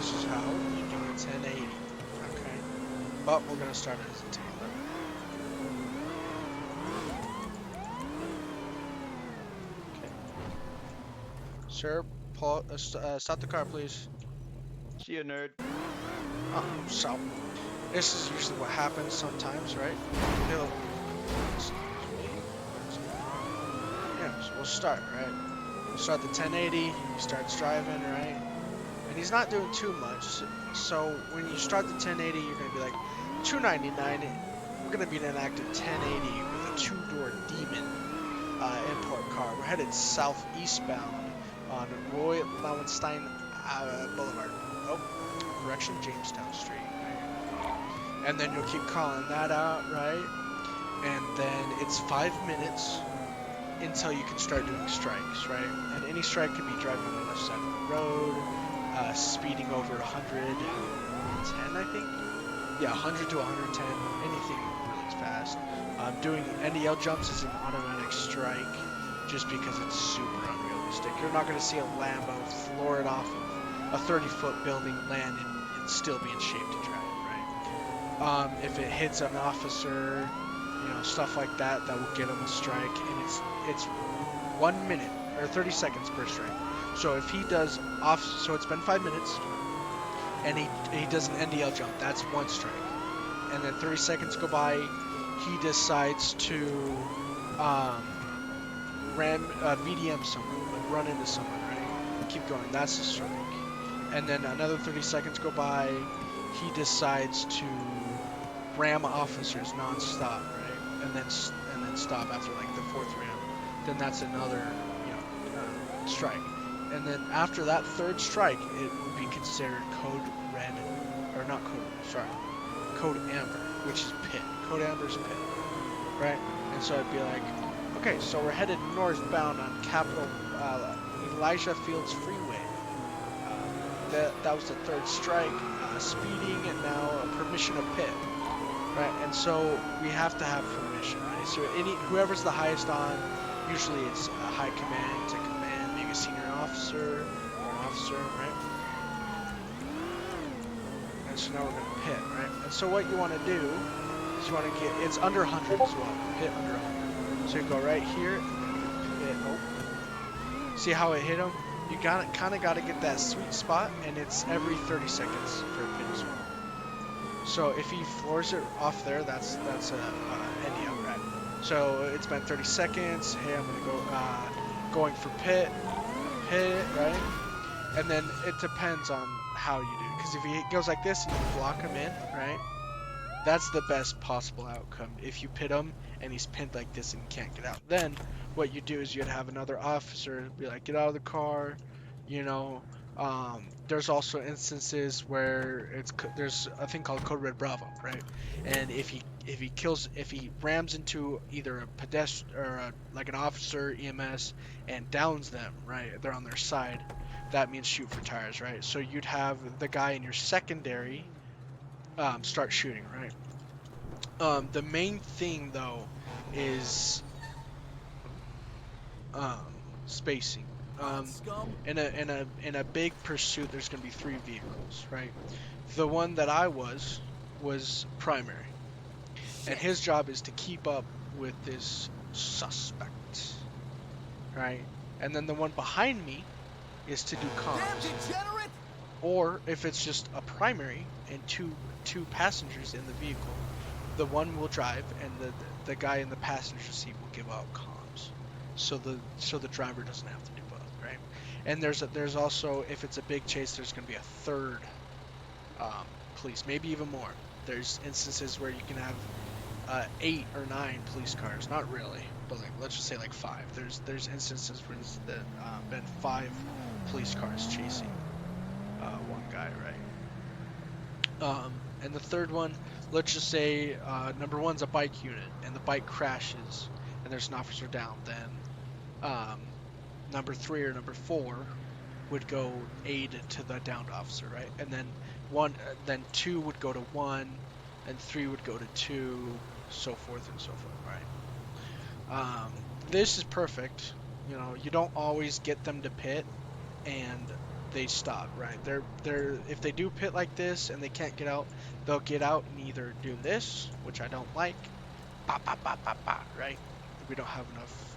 this is how you do a 1080. Okay. But we're gonna start it as a 1011. Okay. Sir, stop the car, please. See ya, nerd. Oh, so this is usually what happens sometimes, right? He'll. Excuse me. What is going on? Yeah, so we'll start, right? We'll start the 1080. He starts driving, right? And he's not doing too much. So when you start the 1080, you're gonna be like 299. We're gonna be in an active 1080 with a two-door Demon import car. We're headed southeastbound on Roy Lowenstein Boulevard. Oh, correction, Jamestown Street. Right? And then you'll keep calling that out, right? And then it's 5 minutes until you can start doing strikes, right? And any strike could be driving on the left side of the road, speeding over 110, I think. Yeah, 100 to 110, anything really fast. Doing NDL jumps is an automatic strike, just because it's super unrealistic. You're not going to see a Lambo floor it off of a 30-foot building, land, and still be in shape to drive, right? If it hits an officer, stuff like that, that will get him a strike, and it's 1 minute or 30 seconds per strike. So if he does off, so it's been 5 minutes, and he does an NDL jump, that's one strike. And then 30 seconds go by, he decides to VDM someone, like run into someone, right? Keep going, that's a strike. And then another 30 seconds go by, he decides to ram officers non-stop, right? And then stop after like the fourth ram. Then that's another, strike. And then after that third strike, it would be considered code red, or not code, sorry, code amber, which is pit. Code amber is pit, right? And so it'd be like, okay, so we're headed northbound on Elijah Fields Freeway. That was the third strike, speeding, and now permission of pit, right? And so we have to have permission, right? So whoever's the highest on, usually it's a high command to command, maybe a senior officer or an officer, right? And so now we're gonna pit, right? And so what you want to do is you want to get, it's under 100 as well, pit under 100. So you go right here, and pit, oh. See how it hit him? You kind of got to get that sweet spot, and it's every 30 seconds for a pit as well. So if he floors it off there, that's a NDL, right? So it's been 30 seconds. Hey, I'm gonna go going for pit, right? And then it depends on how you do it. Because if he goes like this and you block him in, right? That's the best possible outcome. If you pit him and he's pinned like this and can't get out, then what you do is you'd have another officer be like, get out of the car, there's also instances where there's a thing called Code Red Bravo, right? And if he rams into either a pedestrian or like an officer, EMS, and downs them, right? They're on their side. That means shoot for tires, right? So you'd have the guy in your secondary start shooting, right? The main thing though is spacing. In a big pursuit, there's going to be 3 vehicles, right? The one that I was primary, and his job is to keep up with this suspect, right? And then the one behind me is to do comms. Or if it's just a primary and two passengers in the vehicle, the one will drive and the guy in the passenger seat will give out comms. So the driver doesn't have to do both, right? And there's also, if it's a big chase, there's going to be a third police, maybe even more. There's instances where you can have 8 or 9 police cars, not really, but like let's just say like 5. There's instances where there's been 5 police cars chasing one guy, right? And the third one, let's just say number 1's a bike unit, and the bike crashes, and there's an officer down. Then number 3 or number 4 would go aid to the downed officer, right? And then 2 would go to 1, and 3 would go to 2, so forth and so forth, right? This is perfect. You don't always get them to pit, and they stop, right? They're if they do pit like this and they can't get out, they'll get out and either do this, which I don't like, pa pa pa pa pa, right? We don't have enough,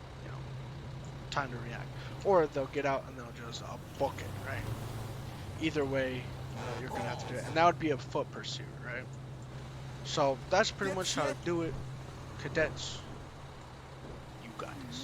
time to react, or they'll get out and they'll just book it, right? Either way, you're gonna have to do it, and that would be a foot pursuit, right? So that's pretty much how to do it, cadets.